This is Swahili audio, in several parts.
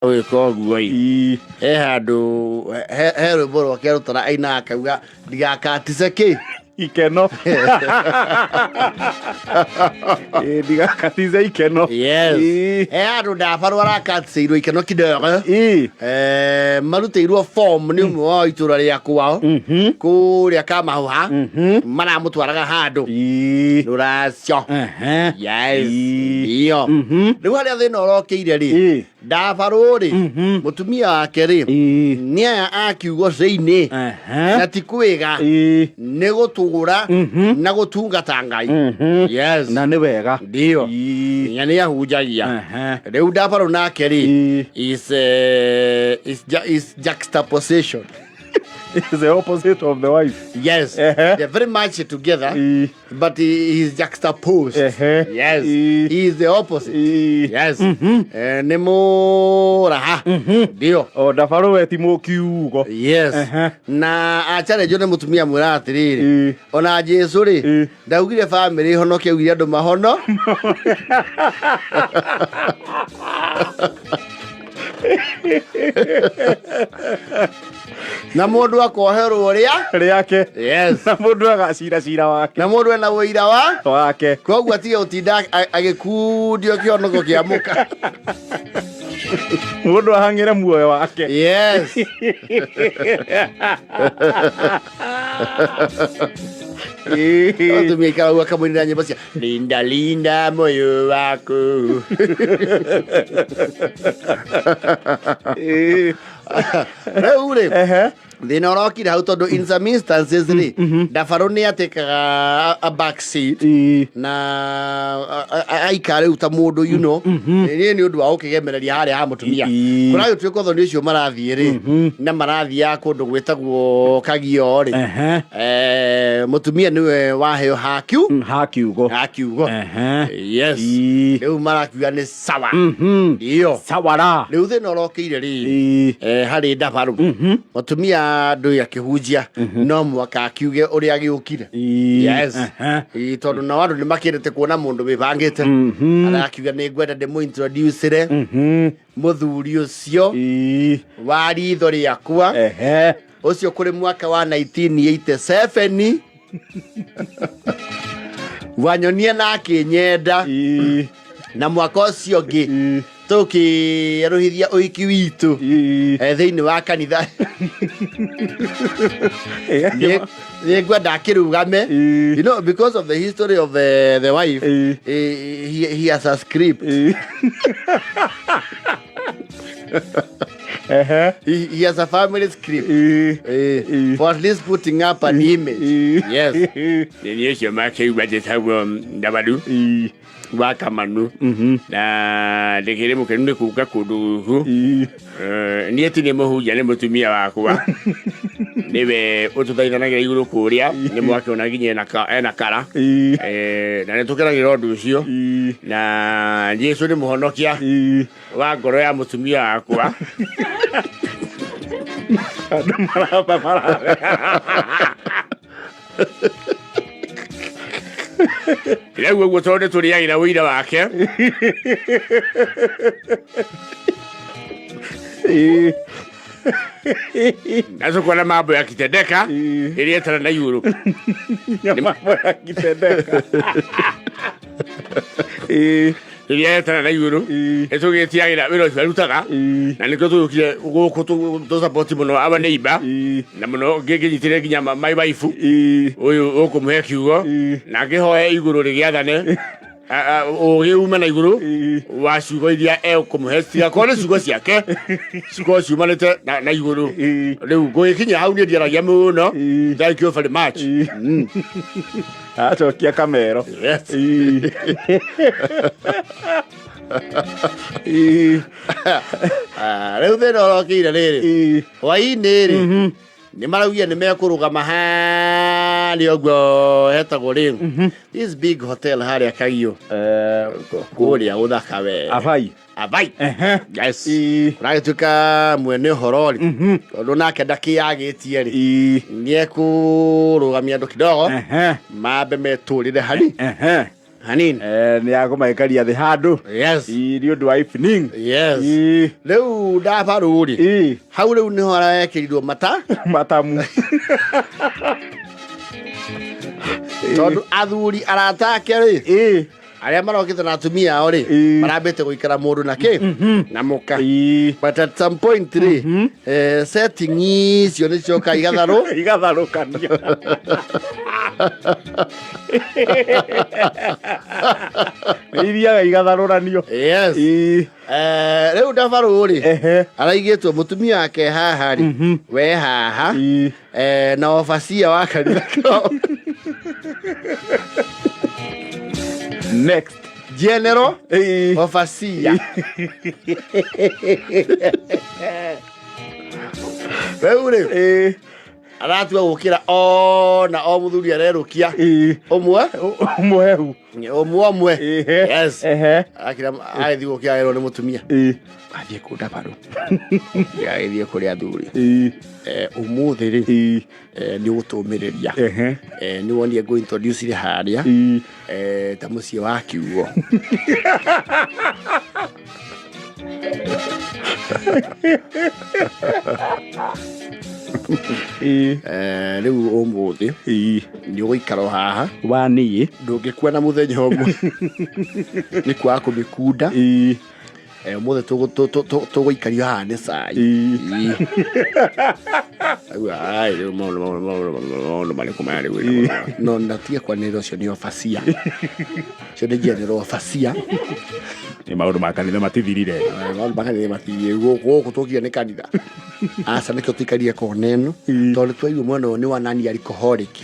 Oye kogwai handå he rwä mbo rwake rå aina akauga ndigakatice kä ikeno ndigakatice ikeno he handå ndabarwo arakaticeirwo ikeno kidogo marutä irwo form nä å mwe wa itå ra rä a kwao kå rä a kamahå maramå twaraga handå rå racio iyo rä u harä a thä na å rokä ire rä ndabarå rä må tumia wake rä nä aya akiugwo thä-inä na ti kwä ga nä gå tå ra na gå tungata Ngai na nä wega ndio nya nä ahunjagia rä u ndabarå nake rä is juxtaposition. Is the opposite of the wife. Yes, they're very much together, but he is juxtaposed. Yes, he is the opposite. Yes, nemo raha. Dio. O ndabarå we ti må kiugo. Yes, na achare jone mutumia mwira atiriri. Ona Jesu ri ndaugire family honoke ugire andu mahono. Na mundu akoherwo riake yes na mundu agacira wake na mundu ena wira wake koguo atige utinda agikundio kionoko kia muka mundu ahangire muoyo wake yes tumia ikaraua kamwinira nyimbo cia linda linda moyo waku rĩu rĩ thina ũrokire hau tondũ in some instances rĩ ndabarũ nĩ atĩkaga a back seat na aikara rĩu ta mũndũ you know nĩ ũndũ wa gũkĩgemereria harĩa ha mũtumia kũragĩtuĩka ũthoni ũcio marathiĩ rĩ na marathiaga kũndũ gwĩtagwo Kagio rĩ mũtumia nĩwe waheo hakiugo yes rĩu marakiuga nĩ sawa iyo sawara rĩu thĩna ũrokĩire rĩ harĩ ndabarũ mũtumia ndå akĩhunjia no mwaka akiuge ũrĩa agĩũkire yes tondũ na andũ nĩ makĩendete kuona mũndũ wĩbangĩte arakiuga nĩ ngwenda ndĩmũ introduce mũthuri ũcio wa ritho rĩakwa ũcio kũrĩ mwaka wa 1987 wanyonie na akĩnyenda na mwaka ũcio ũngĩ tũkĩerũhithia ũhiki witũ thĩinĩ wa kanitha nĩ ngwenda akĩrũgame you know because of the history of the wife he has a script he has a family script for at least putting up an image yes nĩ ũcio makĩigua njĩtagwo ndabarũ wa Kamanu na ndikire mukenu ni kuga kundu ni ati ni muhunjia ni mutumia wakwa niwe ututhaithanagira iguru kuria ni mwake ona ginye ena kara na ni tukiragira undu ucio na Jesu ni muhonokia wa ngoro ya mutumia wakwa andu maraba rĩu ũguo tondũ tũrĩagĩra ũira wake na tũkona mambo yakitendeka ĩrĩa ĩtara na igũrũ mambo yakitendeka ĩrĩa ĩtara na igũrũ nĩtũgĩtiagĩra wĩra ũcio arutaga na nĩkĩo tũgĩũkire gũkũ tũsapoti mũno aba neighbor na mũno ngĩnyitĩre nginya my wife ũyũ ũkũmũhe kiugo na ngĩhoe igũrũ rĩgĩathane ũgĩume na igũrũ wa ciugo iria ekũmũhe citigakorwo nĩ ciugo ciake cikorwo ciumanĩte na igũrũ rĩu ngũgĩkinya hau niĩ ndiaragia mũno thank you very much acokia kamero rĩu thĩna ũrokĩire rĩrĩ hwainĩ rĩ nĩ maraugia nĩ mekũrũgama harĩa ũguo hetagwo rĩ this big hotel harĩa Kagio kũrĩa gũthaka we abai yes ũragĩtuĩka mwene ũhoro rĩ tondũ nake ndakĩyagĩtie rĩ nĩ ekũrũgamia andũ kidogo mambe metũrĩre harĩ hanini nĩ agũmaikaria thĩ handũ yes nĩ ũndũ wa evening yes rĩu ndabarũ rĩ hau rĩu nĩho arekĩrirwo matamu tondũ athuri arata ake rĩ arĩa marokĩte na atumia ao rĩ marambĩte gũikara mũndũ na kĩ na mũka but at some point rĩ setting icio nĩ cioka igatharũkanio ithiaga igatharũranio yes rĩu ndabarũ rĩ araigĩtwo mũtumia wake haha rĩ we haha na obacia wa kanitha kao next General Overseer rĩu rĩ aratua gũkĩra na o mũthuri arerũkia ũmwe yes akira agĩthiĩ gũkĩra erwo nĩ mũtumia athiĩ kũ ndabarũ agĩthiĩ kũrĩ athuri ũmũthĩ rĩ nĩ ũgũtũmĩrĩria nĩ wonie ngũ introduce rĩ harĩa ta mũciĩ wa kiugo rĩu ũmũthĩ nĩ ũgũikara haha waniĩ ndũngĩkua na mũthenya ũmwe nĩ kwaga kũmĩkunda ũmũthĩ tũgũikario haha nĩ cai maũndũ marĩkũ maya rĩu no natige kwanĩrĩra ũcio nĩ obacia ũcio nĩ general obacia nĩ maũndũ ma kanitha matithirire maũndũ ma kanitha matithirire gũkũ tũkire nĩ kanitha aca nĩkĩo tũikarire kona ĩno tondũ twaigua mwena ũyũ nĩ wa nani alcoholic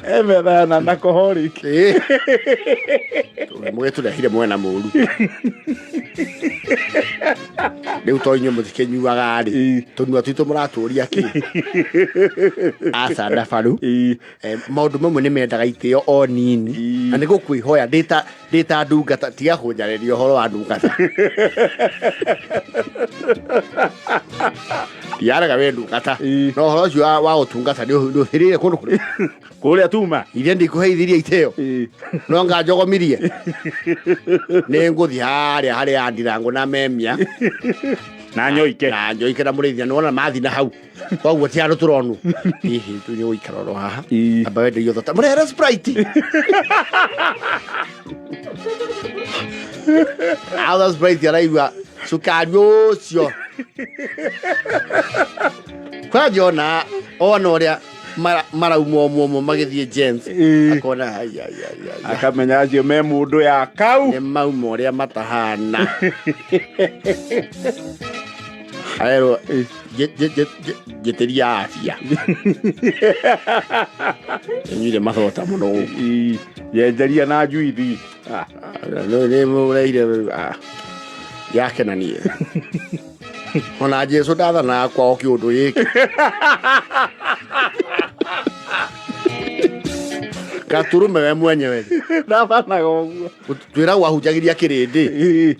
emethana na alcoholic mũgĩtũrehire mwena mũru rĩu to inyuĩ mũtikĩnyuaga rĩ tũnua twitũ mũratũria kĩ aca ndabarũ maũndũ mamwe nĩ mendaga itĩo o nini na nĩ gũkwĩhoya ndĩ ta ndungata tiga kũnjarĩria ũhoro wa ndungata ndiarega wĩ ndungata no ũhoro ũcio wa ũtungata ndũhĩrĩire kũndũ kũrĩa tuma iria ndikũheithirie itĩo no nganjogomirie nĩ ngũthiĩ harĩa Ndirangũ na Memia na nyoike na mũrĩithia nĩwona mathi na hau koguo ti handũ tũronwo hihi tu nĩ gũikara oro haha amba wenderio thota mũrehere Sprite autha Sprite araigua cukari ũcio kwanja ona ũrĩa marauma ũmwe magĩthiĩ Jens akona akamenya acio me mũndũ ya kau nĩ mauma ũrĩa matahana aerwo njĩtĩria afya nyuire mathota mũno yenjeria na njuithi nĩ mũreire yakenanie ona Jesu ndathanaga kwao kĩũndũ gĩkĩ Gaturume we mwenyewe ndathanaga ũguo twĩragwo ahunjagĩria kĩrĩndĩ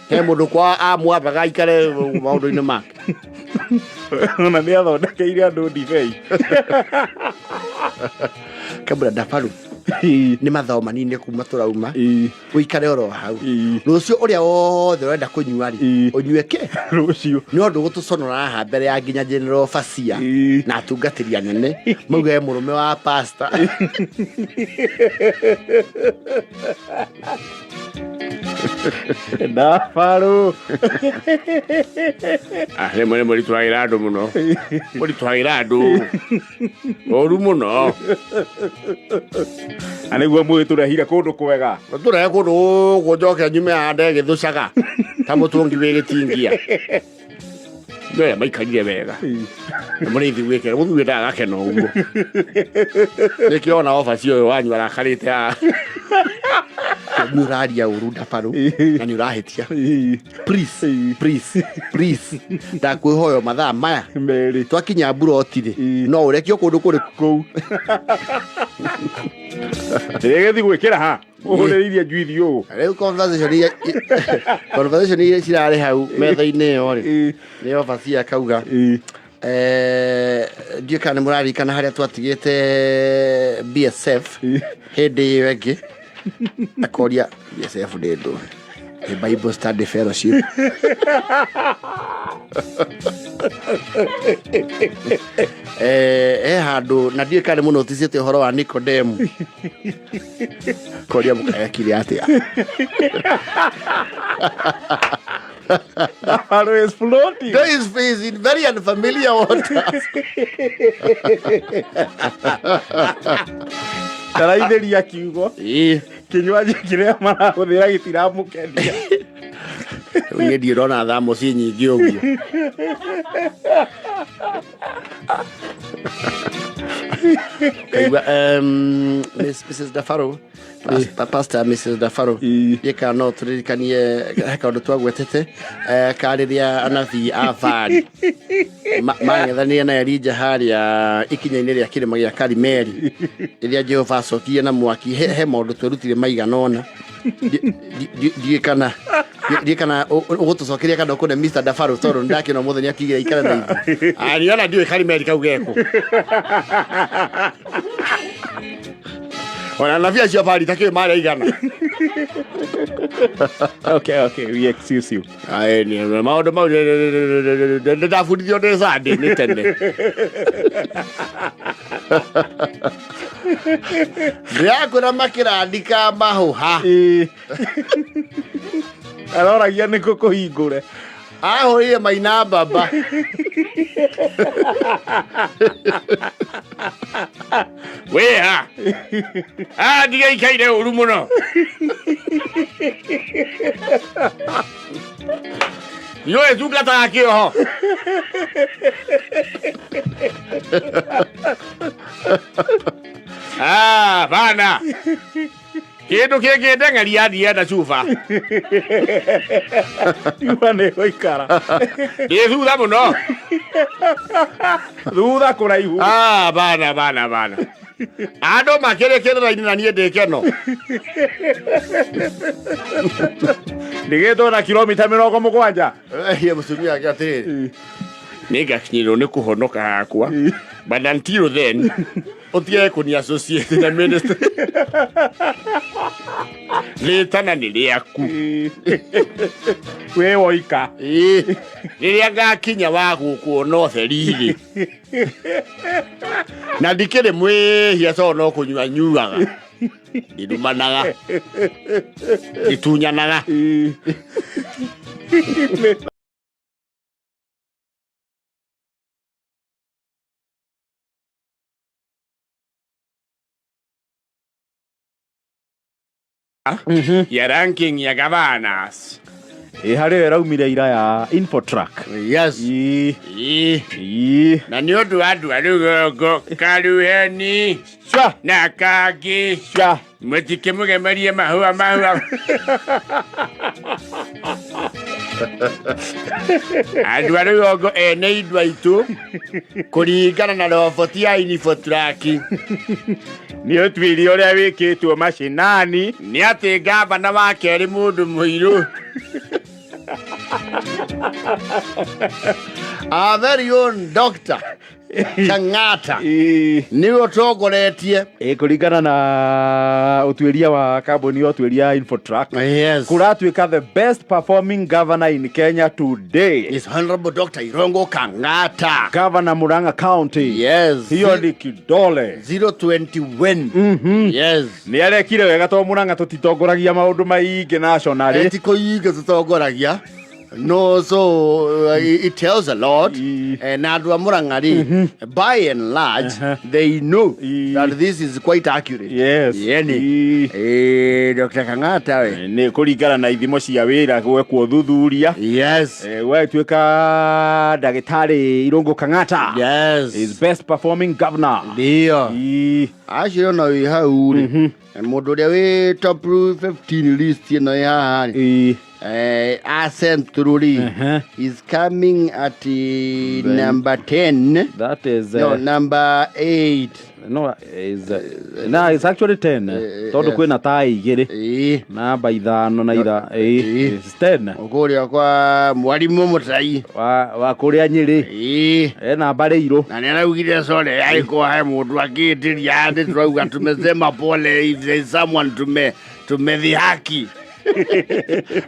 he mũndũ kwa amwambaga aikare maũndũ-inĩ make ona nĩ athondekeire andũ ndibei kabla ndabarũ nĩ mathaa manini kuma tũrauma ũikare oro hau rũciũ ũrĩa wothe ũrenda kũnyua rĩ ũnyue kĩ rũciũ nĩ ũndũ gũtũconora haha mbere ya nginya general obacia na atungatĩri anene mauge mũrũme wa pastor ndabarũ rĩmwe mũritũhagĩra andũ mũno mũritũhagĩra andũ ũru mũno na nĩguo mũgĩtũrehire kũndũ kwega tũrehe kũndũ gũkũ njoke nyume haha ndegĩthũcaga ta mũtũngi wĩ gĩtingia nĩũrĩa maikarire wega mũrĩithi gwĩkĩra mũthuri ndagakena ũguo nĩkĩo ona obacia ũyũ wanyu arakarĩte haha nĩ ũraria ũru ndabarũ na nĩ ũrahĩtia please ndakwĩhoya mathaa maya twakinya mburoti-rĩ no ũrekio kũndũ kũrĩ kũu rĩgĩthi gwĩkĩra ha ũhũrĩrĩirie njuithi ũũ rĩu conversation iria cirarĩ hau metha-inĩ ĩyo-rĩ nĩ obacia akauga ndiye kana murari kana haria twatigite BSF hindi wengi akoria BSF ndio the Bible Study Fellowship handu na ndiye kana muno tizite horo wa Nicodemus koria mukaya kiri atia Faro is floating. There is face in very unfamiliar waters. Taraitheri akiugo. Kinywaji kiria marahuthira gitiramukendia. Ni ndirona thamo ci nyingi uguo. Mrs. Dafaro, Pastor Mrs. Dafaro, yeka no turirikanie kaundu twagwetete kariria anathi afari mang'ethania na Elija haria ikinya-ini ria kirima gia Karimeli iria Jehova acokie na mwaki he maundu twerutire maiganona ndiye kana ugutucokeria kana ukune Mr. Dafaro tondu ndakino muthenya kigira ikara na ithu ariona ndiwe Karimeli kau geko ona na via jabari take mara igana. Okay, we excuse you. Ni maundu mau ndafundithio ndi Sunday ni tene ndiakura makirandika mahuha aroragia ni kukuhingure ahurire maina baba wea ndiga ikaire uru muno yoe zungata akio bana kindu kinginde ngaria thia na cuba iwane goikara ni thutha muno thutha kuraihu bana andu makirekerera-ini na nie ndikeno ndigitwo na kilomita 70 ye musumia yake atiriri ningakinyirwo ni kuhonoka hakwa but until then otige kuni associate na ministry litana ni riaku we woika riria ngakinya wa gukuona utheri-ri na ndikire mwihia so no kunyua nyuaga ndumanaga itunyanaga ya ranking ya governors hari raumire ira ya Infotrack. Yes. Na ni odu adu arugo karuheni na kagi mwetike mugemerie mahua adu arugo ene idwa itu kuringana na roboti ya Infotrack ni otwiri uria wikitwo mashinani ni ati gavana wa keri mundu muiru our very own Dr. Kang'ata niwe utongoretie kuringana na utwiria wa kambuni utwiria Infotrack. Yes. Kuratuika the best performing governor in Kenya today is Honorable Dr. Irungu Kang'ata, Governor Murang'a County. Yes. Hiyo ni kidole 021. Yes. Ni arekire wega to Murang'a tutitongoragia maundu maingi nationally. Etiko yiga tutongoragia. No, so it tells a lot. And Murang'a, by and large, they know that this is quite accurate. Yes. Dr. Kang'ata ni kuringana na ithimo cia wira gwekwo thuthuria. Yes. We tuika Dagitari Irungu Kang'ata. Yes. Is best performing governor. Ndio. Acio no wi hau ri. Mundu uria wi top 15 list no ya hani. Century is coming at number 10. That is no, number 8. No, it's actually 10. Tondu kwina tai igiri. Namba 5 na 6. It's 10. Ukuria kwa mwalimu Mutai. Wa kuria Nyeri. Namba riiro. Na niraugire sore aiko hai mundu akitiria ndi turauga tumesema pole if there is someone tumedhihaki.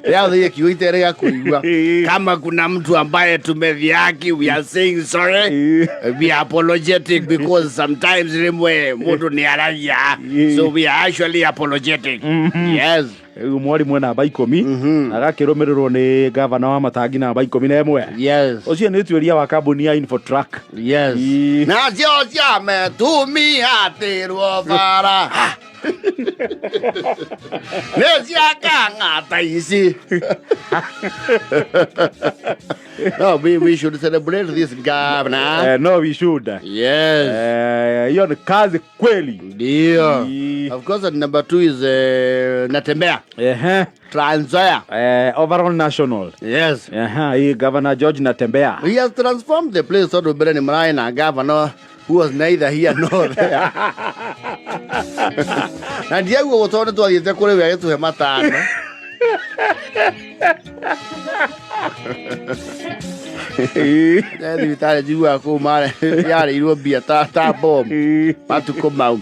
Leo hii kiuiterega kuigwa kama kuna mtu ambaye tumedhihaki, we are saying sorry, we are apologetic because sometimes rimwe mtu ni aragia, so we are actually apologetic. Yes. Mwalimu namba 10 agakirumirirwo ni governor wa Matangi namba 11. Yes. Ucio ni tueria wa kambuni ya Infotrack. Yes. Na cia metumia tirwo bara. No, we should celebrate this governor. No, we should. Yes. Hiyo ni kazi kweli. Ndio. Of course, number 2 is Natembea. Trans Nzoia. Overall national. Yes. Hii Governor George Natembea. He has transformed the place so to be a Maraina governor who was neither here nor there. Na Diego wotone twathiete kuri we agituhe matano. Vitale jua ko mare yare irwo bia ta bomb matuko mau.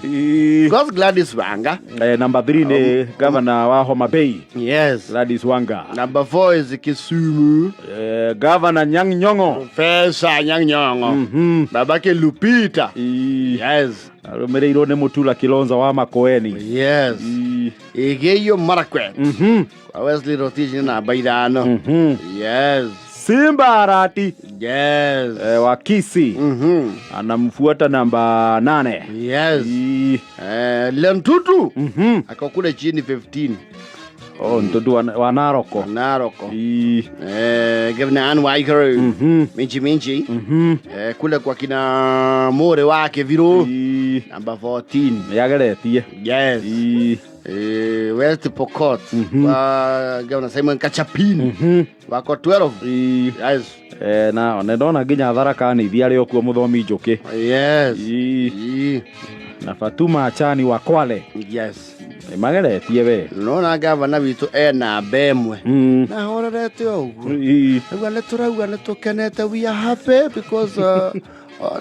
God's Gladys Wanga. Number 3 ni governor wa Homa Bay. Yes. Gladys Wanga. Number 4 is Kisumu. Governor Nyang' Nyong'o. Professor Nyang' Nyong'o. Babake Lupita. Yes. Arumirirwo ni Mutula Kilonzo wa Makueni. Yes. Igeyo Marakwet. Wesley Rotich namba 5. Yes. Simba Arati. Yes. Wa Kisii. Anamfuata namba 8. Yes. Lentutu. Akakula chini 15. Ntutu wa Naroko. Naroko. Governor Anne Waiguru. Minchi. Kule kwa kina More wake Viro. Number 14. Yageretie. Yes. West Pokot. Governor Simon Kachapin. Wako 12. Yes. Na ndona nginya Tharaka ni thiari okuo muthomi njuki. Yes. Na Fatuma Achani wa Kwale. Yes. Mageretie we. Nona governor witu ena bemwe. Na hororete ogu. Egwa leturauga netukenete, we are happy because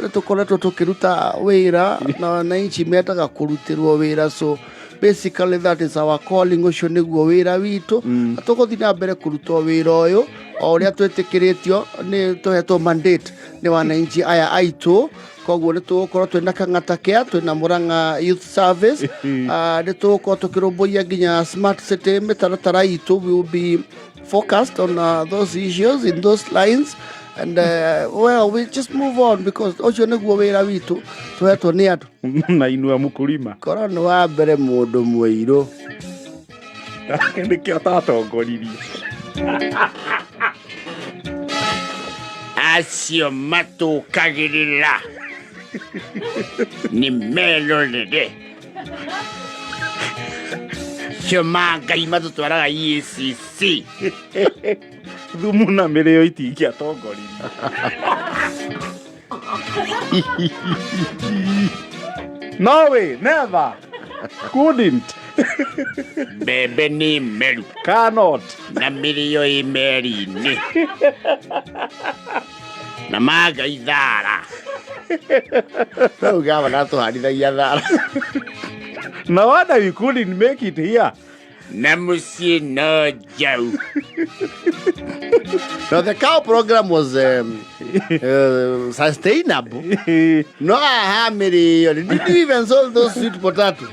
letukoretwo tukiruta wira na inchi metaga kurutirwo wira, so basically that is our calling. Ucio niguo wira witu, atuguthi na mbere kurutwo wira uyu o uria twetikiritio ni tuhetwo mandate ni wananchi aya aitu. Koguo ni tugukorwo twina kang'ata kia twina Murang'a Youth Service. Ni tugukorwo tukirumbuia nginya smart city mitaratara itu. We will be focused on those issues in those lines, and well, we just move on because ucio niguo wira witu tuhetwo ni andu na inua mukulima korwo ni wa mbere mundu mwiru nikio tatongoririe acio matukagirira ni melorere Shoma Ngai matutwaraga EACC thumu na mirio itingia tongoririe No way, never. Couldn't. Bebe ni meru. Cannot. Na mirio imeri ni. Na maga idara. No gawa na to haditha idara. No wonder we couldn't make it here. Na musi no jau. No, the cow program was sustainable. No, how many? Did you even sold those sweet potatoes?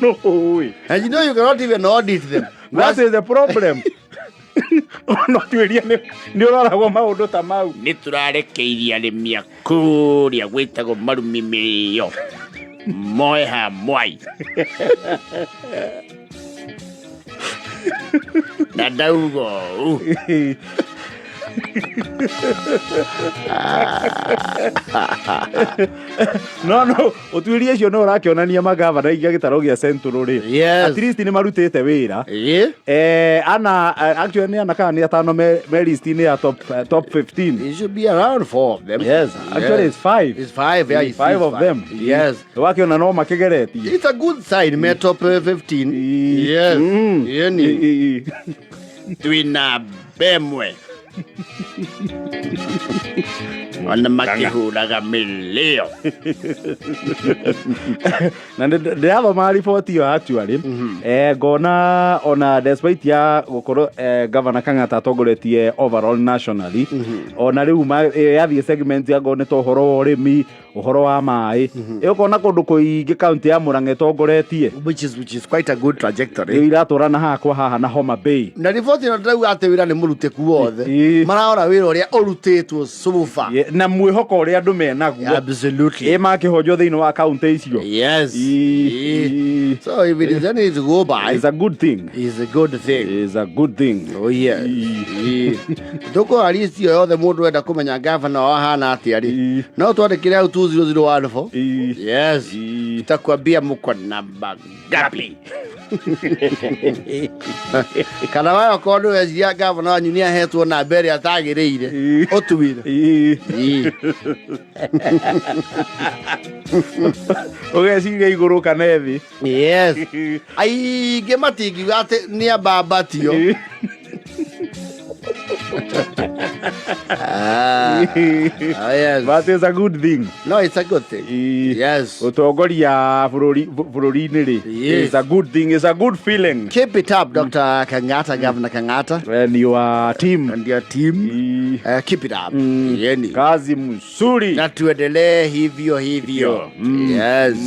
No way. And you know you cannot even audit them. That is the problem. No, tueria ni uraragwo maundu ta mau. Ni turarekeiria arimi akuria gwitagwo marumi mirio. Moe ha mwai. Na daugo. no utuirie cio no rakionania magavana ingia gitaro gia Central ri at least ni marutite wira ana actually ana kana atano me list ni ya top 15. It should be around 4 of them. Yes, actually it's 5. It's 5, yeah, it's 5 of them. Yes. Wakiona no makigereti. It's a good sign, me top 15. Yes. Yani. Twina bemwe. Wana makihuraga milio. Na ndava maripoti yo actually gona ona despite ya gukoro governor Kang'ata atongoretie overall nationally ona riu yathie segment ya gone to horo urimi uhoro wa mai ikona kundu kuingi county ya Murang'a tongoretie which is quite a good trajectory. iraturana hakwa haha na Homa Bay na report ino ndau ate wira ni murutiku wothe maraora wira uria urutitwo sofa na mwihoko uria andu menaguo absolutely makihojo thiini wa county icio. Yes. So if it is anything to go by, it's a good thing. It's a good thing. It's a good thing. Oh yeah. Doko alisti yothe mundu enda kumenya governor wa hana atia ri no twandikire au 2014. Yes. Tutakwambia muko namba ngapi. Kana wao kondo wezia governor wanyu ni ahetwo na mbere atagiriire otuwire. Ugeciria iguru kana ethi. Yes. Ai gemati gate ni ababatio. Yes. But it's a good thing. No, it's a good thing. Yes. Utongoria bururi ni ri. It's a good thing. It's a good feeling. Keep it up, Dr. Kang'ata, Governor Kang'ata. And your team. And your team. Keep it up. Yeni. Kazi mzuri. Na tuendelee hivyo. Yes.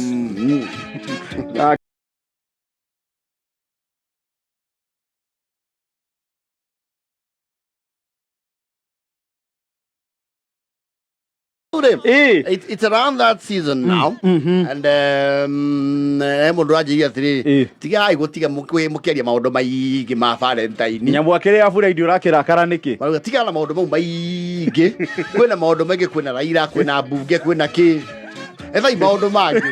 It's around that season now. And mundu ajiria atiri tigai gutiga mukiaria maundu maigi ma Valentine nyamu akiri afura idio rakirakara niki maruga tiga na maundu mau maigi kwina maundu maigi kwina Raila kwina bunge kwina ki ethai maundu mangi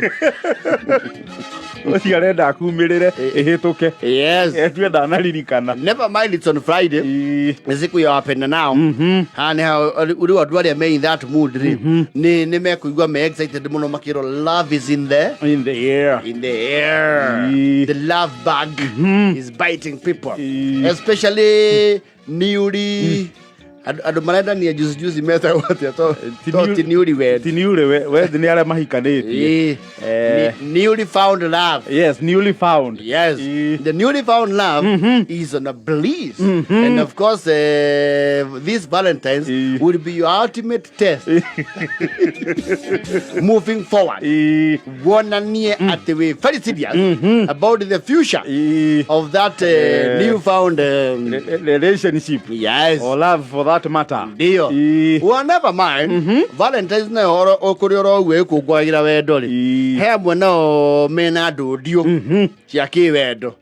Osi arenda kumirire ihituke. Yes. Etwe ndanaririkana. Never mind, it's on Friday. Siku ya wapenda now. Hani uri watu wale me in that mood ni me kuigwa me excited muno makiro love is in the air. In the air. The love bug is biting people. Especially newly adu marenda ni juice meta wote to newly wed ni ala mahikanitie newly found love. Yes, newly found. Yes. The newly found love is on a bliss. And of course this Valentine's will be your ultimate test moving forward. One near at the way very serious about the future of that newfound relationship. Yes. Or love for that matter. Ndio. Well, never mind. Valentine's na horo okuri oro we kugwagira wendo ri. He mwana mena ndudio. Cia ki wendo.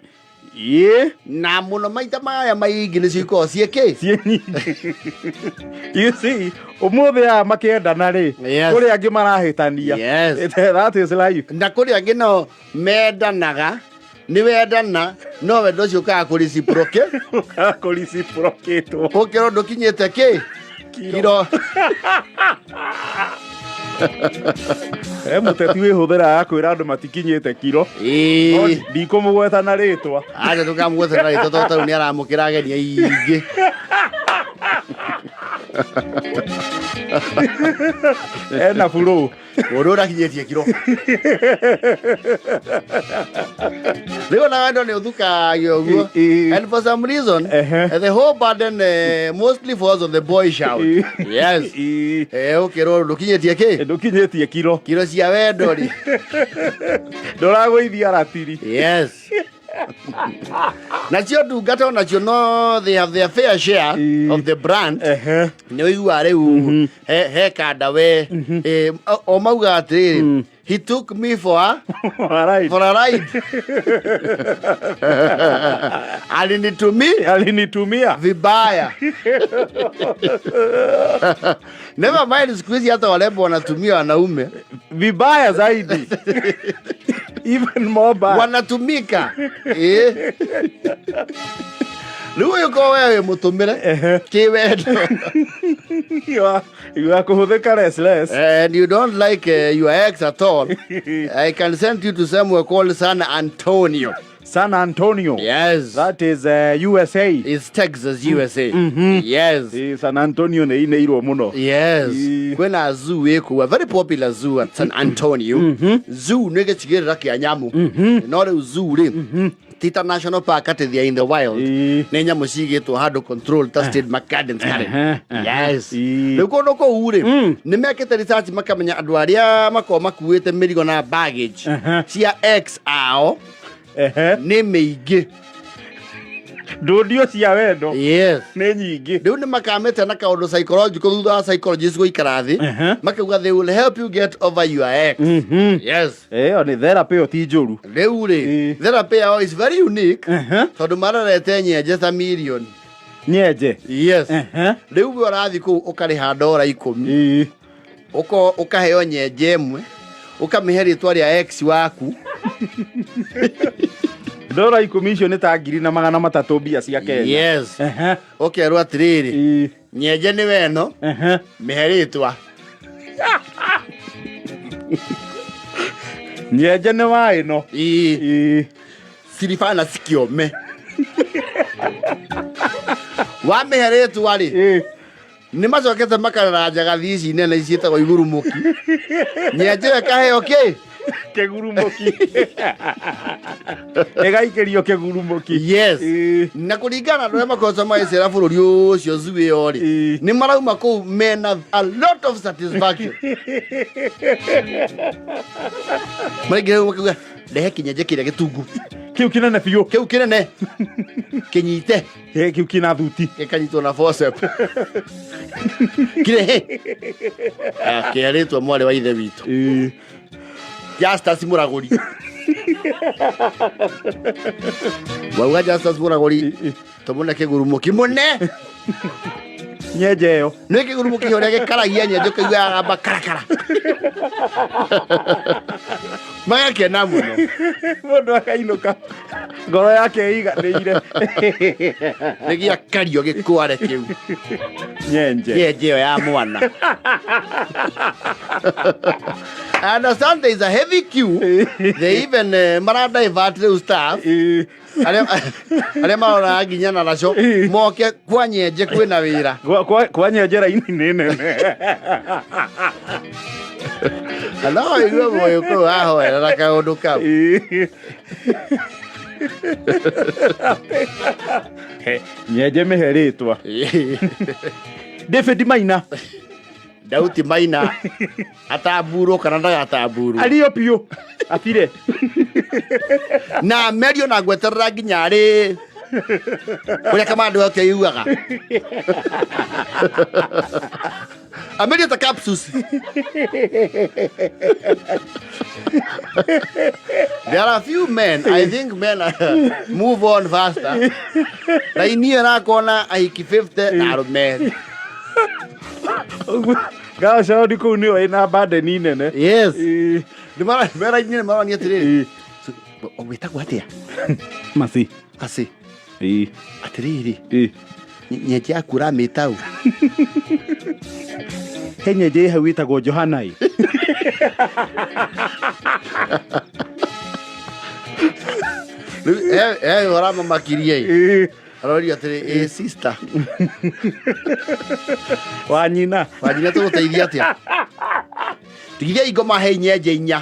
Na muno maita maya maigi ni ciko cieke. You see, umuthi ya makiendana ri. Kuri angi marahitania. Yes. That is life. Na kuri angi no mendanaga. Ni wendana no wendo cio ka kuriciproke to ukiro ndukinyite ki kiro muteti wihuthira akwira andu matikinyite kiro ndikumugweta na ritwa aje tukamugweta na ritwa tatu ni aramukira agenia ingi ena furu urura kinyetie kiro leo na wendo ni uthuka yoguo and for some reason the whole burden mostly falls on the boy shout. Yes. Ukiro ndukinyetie kiro cia wendo ri ndoragwithia ratiri. Yes. Nacio ndungata nacio no they have their fair share of the brand. Ni wigua riu he kanda we o mauga atiri He took me for a Alright. ride. Alinitumia Vibaya. Never mind, siku hizi hata warembo wanatumia wanaume. vibaya zaidi. Even more bad. Wanatumika. Rĩu yuko wewe mutumire kiwendo. You are kuhuthika restless. And you don't like your ex at all. I can send you to somewhere called San Antonio. San Antonio. Yes. That is USA. It's Texas, USA. Yes. San Antonio nĩ inĩirwo mũno. Yes. Kwĩna zoo ĩkuo, a very popular zoo at San Antonio. Zoo nĩ gĩcigĩrĩra kĩa nyamũ. No rĩu zoo rĩ, Tita National Park at the in the wild. Nĩ nyamũ cigĩtwo handũ control ta State Gardens harĩ. Yes. Rĩu kũndũ kũu rĩ, nĩ mekĩte research makamenya andũ arĩa makoragwo makuĩte mĩrigo na baggage cia ex ao nĩ mĩingĩ. Ndũndio cia wendo. Yes. Nĩ nyingĩ. Rĩu nĩ makamĩte na kaũndũ psychological thutha wa psychologist gũikara thĩ. Makauga they will help you get over your ex. Yes. Ĩyo nĩ therapy ĩyo ti njũru. Rĩu rĩ, therapy yao is very unique. Tondũ mararete nyenje ta million. Nyenje. Yes. Rĩu we ũrathiĩ kũu ũkarĩha $10. Ũkaheo nyenje ĩmwe. Ũkamĩhe rĩtwa rĩa ex waku. $10 icio nĩ ta 300 mbia cia Kenya. Yes. Ũkerwo atĩrĩrĩ, nyenje nĩ weno, mĩhe rĩtwa. Nyenje nĩ wa ĩno. Siribana cikĩome. Wamĩhe rĩtwa rĩ, nĩ macokete makarora njagathi ici nene ciĩtagwo igurumuki. Nyenje ĩkaheo kĩ? Kĩgurumuki. Ĩgaikĩrio kĩgurumuki. Yes. Na kũringana na ũrĩa makoretwo magĩcera bũrũri ũcio zoo ĩyo rĩ, nĩ marauma kũu mena a lot of satisfaction. Maingĩ makauga ndehe kĩnyenje kĩrĩa gĩtungu. Kĩu kĩnene biũ. Kĩu kĩnene. Kĩnyite. Kĩu kĩna thuti. Gĩkanyitwo na forceps. Kĩrehe. Kĩarĩtwo mwarĩ wa ithe witũ. Justus Mũragũri. Wauga Justus Mũragũri tũmũne kĩgurumuki mũne. Nyenje ĩyo. Nĩ kĩgurumuki ũrĩa gĩkaragia nyenje kaiguaga gamba karakara. Magakena mũno. Mũndũ akainũka. Ngoro yake ĩiganĩire. Nĩ gĩakario gĩkware kĩu. Nyenje. Nyenje ĩyo ya mwana. I understand there is a heavy queue. They even divert the staff. Arĩa marona nginya na raco moke kwa nyenje kwĩna wĩra. Kwa nyenje raini nĩ nene. No iwe moyo kũu ahoera na kaũndũ kau. Nyenje mĩhe rĩtwa. David Maina. Dauti Maina ataburo kana ndagataburo. Aliyo piũ. Afire. Na merio na gweterera nginya rĩ. Kũrĩa kamando yake yugaga. Amelia the capsules. There are a few men. I think men move on faster. Like near na kona aiki 50 na men. Gawa shauri kũu nĩyo ĩna bandeni nene. Yes. Mera nyine mara ni atiriri. Wĩtagwo atĩa? Masi. Asi. Atiriri. Nyenje akura mĩtau. He nyenje hau ĩtagwo Johana. Orama makirie. Arori atĩrĩ, sister. Wanyina tũgũteithia atĩa? Tigiria ingoma he nyenje 4.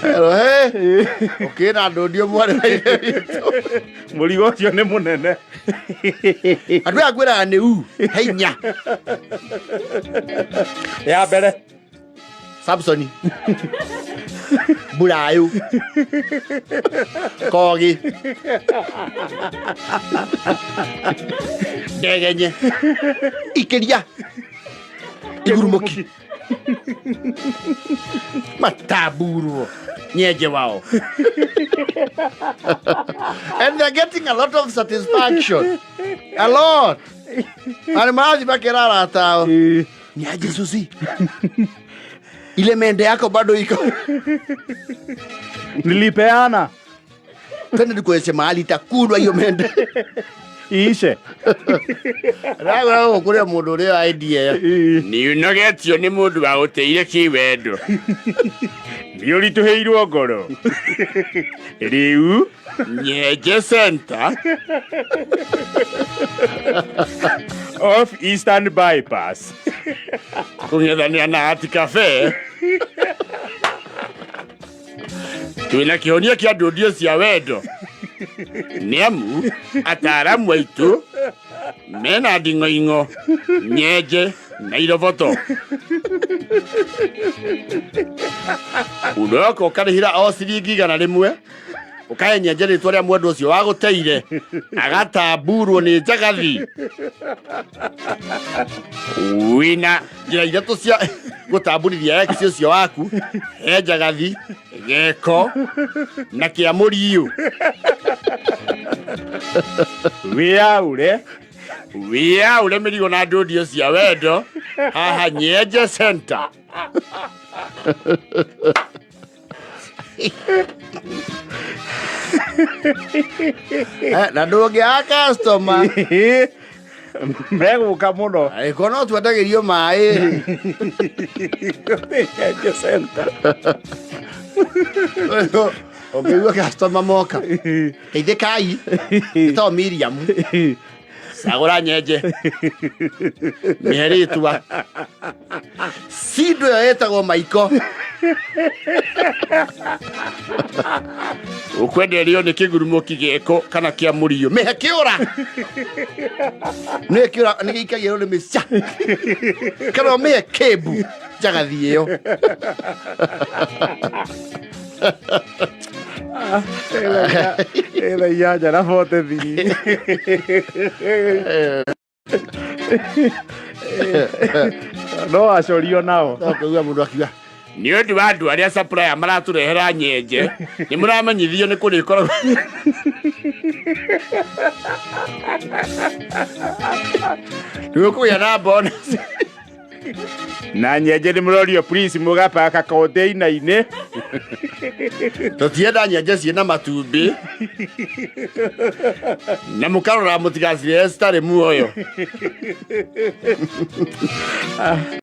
Hello, hey. Okay, na ndio mwarĩ wa ithe witũ. Mũrigo ũcio nĩ mũnene. Andũ aya ngwĩraga nĩ he 4. Ya mbere Samson. Burayu. Kogi. Ndegenye. Ikĩria. Kigurumoki. Mataburu. Nyeje wao. And they're getting a lot of satisfaction. A lot. Alimaji bakirara atao. Nyeje Susi. Ile mende yako bado iko. Nilipeana. Tena nikuonyeshe mahali itakulwa hiyo mende. Iishe. Raga kuria mundu uri idea. Ni unogetio ni mundu wa uteire kiwendo. Ni urituheirwo ngoro. Riu Nyeje Center Off Eastern Bypass. Kungethania na Art Cafe. Tuina kihonia kia ndudio cia wendo. Niamu ataramu aitu mena ndingo Nyeje na iroboto. Udoko karihira o ciringi 100 ukahe Nyeje ritwa ria mwendu ucio wa guteire agatamburwo ni njagathi. Wina njira ithatu cia gutamburithia ex ucio waku he njagathi geko na kia muriu. Wiaure mirigo na ndudio cia wendo haha Nyeje Center. Na ndugi a customer Meguka muno. ikono twetagirio mai. Nyeje Center. Ogeyo customer moka. Teithĩkai. Ito Miriam. Sagura Nyeje. Mĩheritwa. Sindo yetagwo Maiko. Ukwenderio nĩ kĩgurumoki gĩko kana kĩa mũriũ. Mĩhe kĩũra. Nĩ kĩũra nĩ gĩikagĩrwo nĩ mĩcia. Kana mĩhe kĩmbu njagathi ĩyo. Ela ya jara fote thiri. No acorio nao. Kuga mundu akiuga ni undu wa andu aria supplier maraturehera Nyeje ni muramenyithio ni kurikora. Ndio kuya na bonus. Na Nyeje ni murorio please mugapaka container-ini. Tutienda Nyeje ciina matumbi. Na mukarora mutigacire stare muoyo.